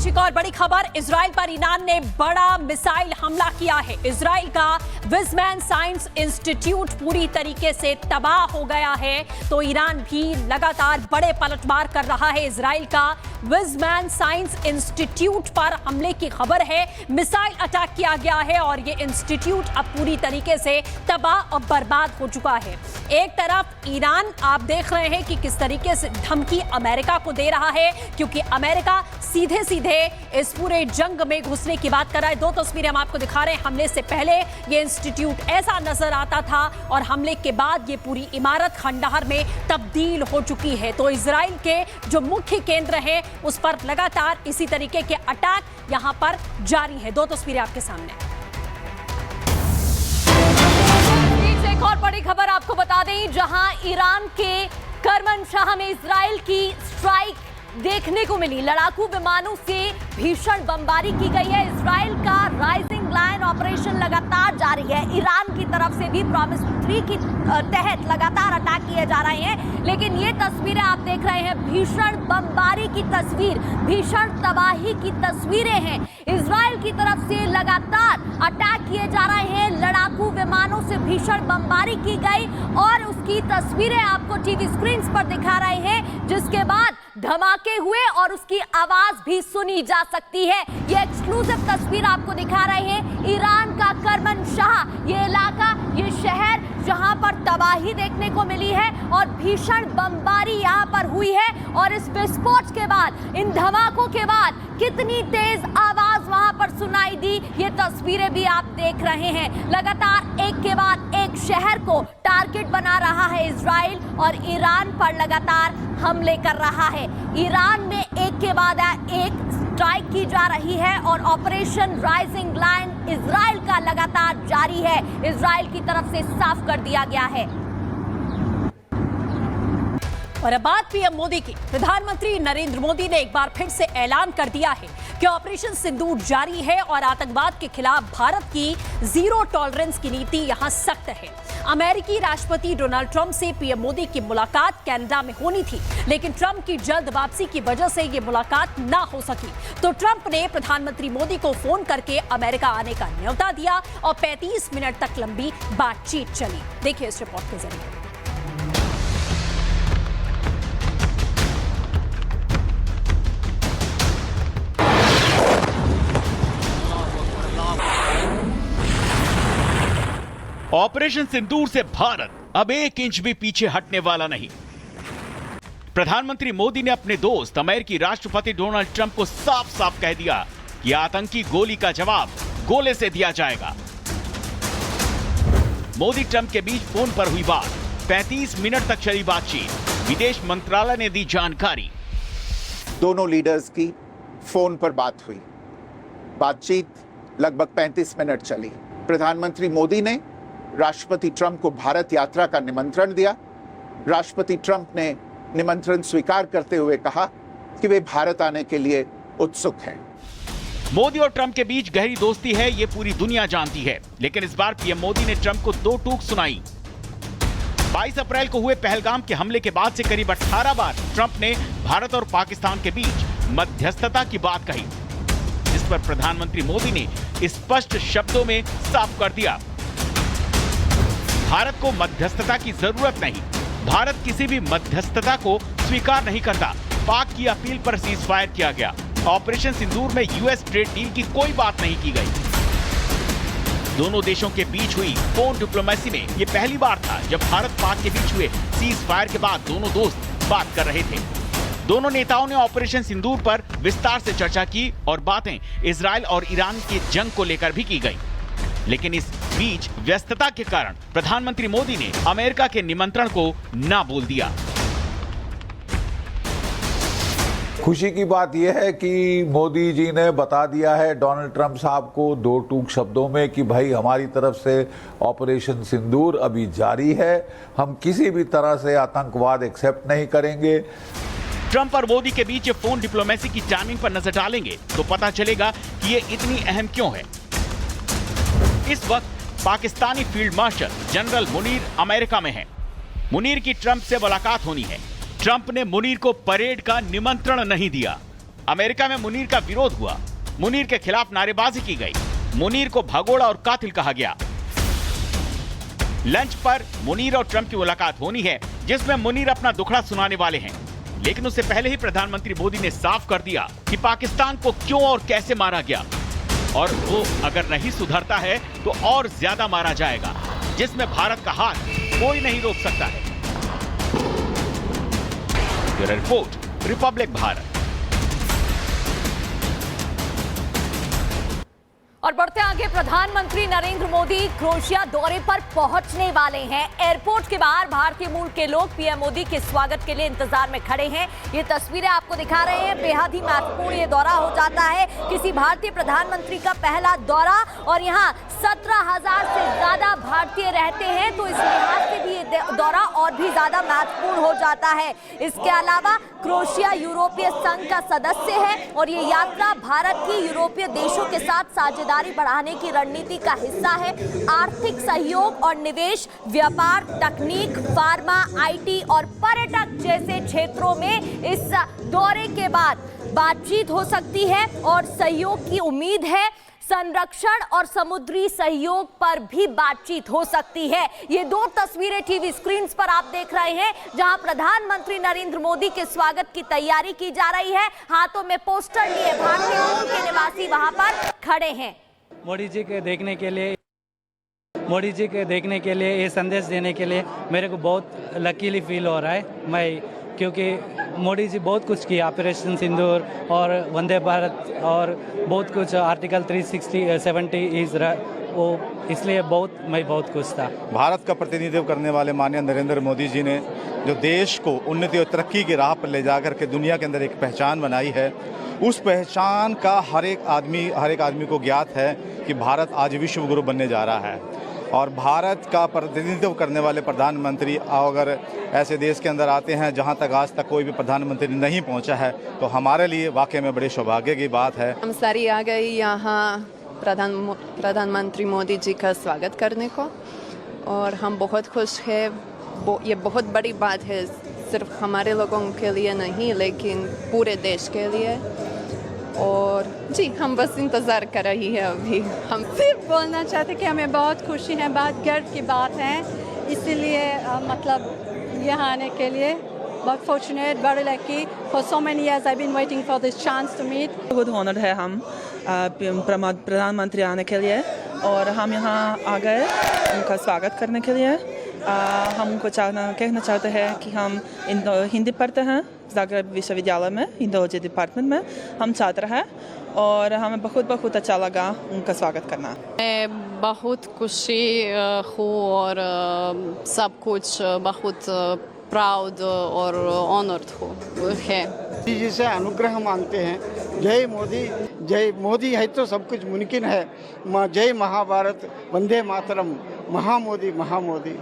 बीच एक और बड़ी खबर, इजराइल पर ईरान ने बड़ा मिसाइल हमला किया है। इजराइल का विज़मैन साइंस इंस्टीट्यूट पूरी तरीके से तबाह हो गया है, तो ईरान भी लगातार बड़े पलटवार कर रहा है। इजराइल का विज़मैन साइंस इंस्टीट्यूट पर हमले की खबर है, मिसाइल अटैक किया गया है और ये इंस्टीट्यूट अब पूरी तरीके से तबाह और बर्बाद हो चुका है। एक तरफ ईरान आप देख रहे हैं कि किस तरीके से धमकी अमेरिका को दे रहा है, क्योंकि अमेरिका सीधे सीधे इस पूरे जंग में घुसने की बात कर रहा है। दो तस्वीरें हम आपको दिखा रहे हैं। हमले से पहले ये इंस्टीट्यूट ऐसा नजर आता था और हमले के बाद ये पूरी इमारत खंडहर में तब्दील हो चुकी है। तो इजराइल के जो मुख्य केंद्र है उस पर लगातार इसी तरीके के अटैक यहां पर जारी है। दो तस्वीरें आपके सामने। एक और बड़ी खबर आपको बता दें, जहां ईरान के करमनशाह में इजराइल की स्ट्राइक देखने को मिली। लड़ाकू विमानों से भीषण बमबारी की गई है। इजराइल का राइजिंग लायन ऑपरेशन लगातार जारी है। ईरान की तरफ से भी प्रॉमिस 3 की तहत लगातार अटैक किए जा रहे हैं। लेकिन ये तस्वीरें आप देख रहे हैं, भीषण बमबारी की तस्वीर, भीषण तबाही की तस्वीरें हैं। इजराइल की तरफ से लगातार अटैक किए जा रहे हैं। लड़ाकू विमानों से भीषण बमबारी की गई और उसकी तस्वीरें आपको टीवी स्क्रीन पर दिखा रहे हैं, जिसके बाद धमाके हुए और उसकी आवाज भी सुनी जा सकती है। ये एक्सक्लूसिव तस्वीर आपको दिखा रहे हैं। ईरान का करमनशाह, ये इलाका, ये शहर जहां पर तबाही देखने को मिली है और भीषण बमबारी यहां पर हुई है। और इस विस्फोट के बाद, इन धमाकों के बाद कितनी तेज आवाज वहां पर सुनाई दी, ये तस्वीरें भी आप देख रहे हैं। लगातार एक के बाद एक शहर को टारगेट बना रहा है इजराइल और ईरान पर लगातार हमले कर रहा है। ईरान में एक के बाद एक स्ट्राइक की जा रही है और ऑपरेशन राइजिंग लायन इजराइल का लगातार जारी है। इजराइल की तरफ से साफ कर दिया गया है। और अब बात पीएम मोदी की। प्रधानमंत्री नरेंद्र मोदी ने एक बार फिर से ऐलान कर दिया है कि ऑपरेशन सिंदूर जारी है और आतंकवाद के खिलाफ भारत की जीरो टॉलरेंस की नीति यहां सख्त है। अमेरिकी राष्ट्रपति डोनाल्ड ट्रंप से पीएम मोदी की मुलाकात कनाडा में होनी थी, लेकिन ट्रंप की जल्द वापसी की वजह से यह मुलाकात ना हो सकी। तो ट्रंप ने प्रधानमंत्री मोदी को फोन करके अमेरिका आने का न्योता दिया और 35 मिनट तक लंबी बातचीत चली। देखिए इस रिपोर्ट के जरिए। ऑपरेशन सिंदूर से भारत अब 1 इंच भी पीछे हटने वाला नहीं। प्रधानमंत्री मोदी ने अपने दोस्त अमेरिकी राष्ट्रपति डोनाल्ड ट्रंप को साफ साफ कह दिया कि आतंकी गोली का जवाब गोले से दिया जाएगा। मोदी ट्रंप के बीच फोन पर हुई बात, 35 मिनट तक चली बातचीत। विदेश मंत्रालय ने दी जानकारी। दोनों लीडर्स की फोन पर बात हुई। बातचीत लगभग 35 मिनट चली। प्रधानमंत्री मोदी ने राष्ट्रपति ट्रंप को भारत यात्रा का निमंत्रण दिया। राष्ट्रपति ट्रंप ने निमंत्रण स्वीकार करते हुए कहा कि वे भारत आने के लिए उत्सुक हैं। मोदी और ट्रंप के बीच गहरी दोस्ती है, ये पूरी दुनिया जानती है। लेकिन इस बार पीएम मोदी ने ट्रंप को 2 टूक सुनाई। 22 अप्रैल को हुए पहलगाम के हमले के बाद से करीब 18 बार ट्रंप ने भारत और पाकिस्तान के बीच मध्यस्थता की बात कही, जिस पर प्रधानमंत्री मोदी ने स्पष्ट शब्दों में साफ कर दिया, भारत को मध्यस्थता की जरूरत नहीं। भारत किसी भी मध्यस्थता को स्वीकार नहीं करता। पाक की अपील पर सीज फायर किया गया। ऑपरेशन सिंदूर में यूएस ट्रेड डील की कोई बात नहीं की गई। दोनों देशों के बीच हुई फोन डिप्लोमेसी में यह पहली बार था जब भारत पाक के बीच हुए सीज फायर के बाद दोनों दोस्त बात कर रहे थे। दोनों नेताओं ने ऑपरेशन सिंदूर पर विस्तार से चर्चा की और बातें इजराइल और ईरान की जंग को लेकर भी की गई। लेकिन इस बीच व्यस्तता के कारण प्रधानमंत्री मोदी ने अमेरिका के निमंत्रण को ना बोल दिया। खुशी की बात यह है कि मोदी जी ने बता दिया है डोनाल्ड ट्रंप साहब को 2 टूक शब्दों में कि भाई हमारी तरफ से ऑपरेशन सिंदूर अभी जारी है, हम किसी भी तरह से आतंकवाद एक्सेप्ट नहीं करेंगे। ट्रंप और मोदी के बीच फोन डिप्लोमेसी की टाइमिंग पर नजर डालेंगे तो पता चलेगा कि ये इतनी अहम क्यों है। इस वक्त Pakistani field marshal general Munir America में हैं। मुनीर की ट्रंप से मुलाकात होनी है। ट्रंप ने मुनीर को परेड का निमंत्रण नहीं दिया। अमेरिका में मुनीर का विरोध हुआ, मुनीर के खिलाफ नारेबाजी की गई, मुनीर को भगोड़ा और कातिल कहा गया। लंच पर मुनीर और ट्रंप की मुलाकात होनी है, जिसमें मुनीर अपना दुखड़ा सुनाने वाले हैं। लेकिन उससे पहले ही प्रधानमंत्री मोदी ने साफ कर दिया कि पाकिस्तान को क्यों और कैसे मारा गया, और वो अगर नहीं सुधरता है तो और ज्यादा मारा जाएगा, जिसमें भारत का हाथ कोई नहीं रोक सकता है। Bureau report, Republic Bharat. और बढ़ते आगे, प्रधानमंत्री नरेंद्र मोदी क्रोएशिया दौरे पर पहुंचने वाले हैं। एयरपोर्ट के बाहर भारतीय मूल के लोग पीएम मोदी के स्वागत के लिए इंतजार में खड़े हैं। ये तस्वीरें आपको दिखा रहे हैं। बेहद ही महत्वपूर्ण ये दौरा हो जाता है किसी भारतीय प्रधानमंत्री का पहला दौरा, और यहाँ 17,000 से ज्यादा भारतीय रहते हैं, तो इस लिहाज से भी ये दौरा और भी ज्यादा महत्वपूर्ण हो जाता है। इसके अलावा क्रोएशिया यूरोपीय संघ का सदस्य है और ये यात्रा भारत की यूरोपीय देशों के साथ साझेदारी बढ़ाने की रणनीति का हिस्सा है। आर्थिक सहयोग और निवेश, व्यापार, तकनीक, फार्मा, आईटी और पर्यटक जैसे क्षेत्रों में इस दौरे के बाद बातचीत हो सकती है और सहयोग की उम्मीद है। संरक्षण और समुद्री सहयोग पर भी बातचीत हो सकती है। ये दो तस्वीरें टीवी स्क्रीन पर आप देख रहे हैं, जहां प्रधानमंत्री नरेंद्र मोदी के स्वागत की तैयारी की जा रही है। हाथों में पोस्टर लिए भारतीय मूल के निवासी वहां पर खड़े हैं। मोदी जी के देखने के लिए ये संदेश देने के लिए मेरे को बहुत लकीली फील हो रहा है क्योंकि मोदी जी बहुत कुछ किया, ऑपरेशन सिंदूर और वंदे भारत और बहुत कुछ, आर्टिकल 370 वो, इसलिए मैं बहुत खुश था। भारत का प्रतिनिधित्व करने वाले माननीय नरेंद्र मोदी जी ने जो देश को उन्नति और तरक्की की राह पर ले जाकर के दुनिया के अंदर एक पहचान बनाई है, उस पहचान का हर एक आदमी को ज्ञात है कि भारत आज विश्व गुरु बनने जा रहा है। और भारत का प्रतिनिधित्व करने वाले प्रधानमंत्री अगर ऐसे देश के अंदर आते हैं जहां तक आज तक कोई भी प्रधानमंत्री नहीं पहुंचा है, तो हमारे लिए वाकई में बड़े सौभाग्य की बात है। हम सारी आ गई यहाँ प्रधानमंत्री मोदी जी का स्वागत करने को, और हम बहुत खुश हैं। ये बहुत बड़ी बात है, सिर्फ हमारे लोगों के लिए नहीं लेकिन पूरे देश के लिए। और जी, हम बस इंतज़ार कर रही है। अभी हम सिर्फ बोलना चाहते कि हमें बहुत खुशी है, बहुत गर्व की बात है, इसीलिए मतलब यहाँ आने के लिए बहुत fortunate, very lucky. For so many years I been waiting for this chance to meet. बहुत ऑनर्ड है हम प्रधानमंत्री आने के लिए, और हम यहाँ आ गए उनका स्वागत करने के लिए। हम उनको कहना चाहते हैं कि हम हिंदी पढ़ते हैं जागरेब विश्वविद्यालय में, हिंदोलॉजी डिपार्टमेंट में हम छात्र हैं, और हमें बहुत अच्छा लगा उनका स्वागत करना। मैं बहुत खुशी हूँ और सब कुछ बहुत प्राउड और ऑनर्ड है। जी से अनुग्रह मांगते हैं। जय मोदी, जय मोदी है तो सब कुछ मुमकिन है। जय महाभारत, वंदे मातरम, महामोदी महामोदी।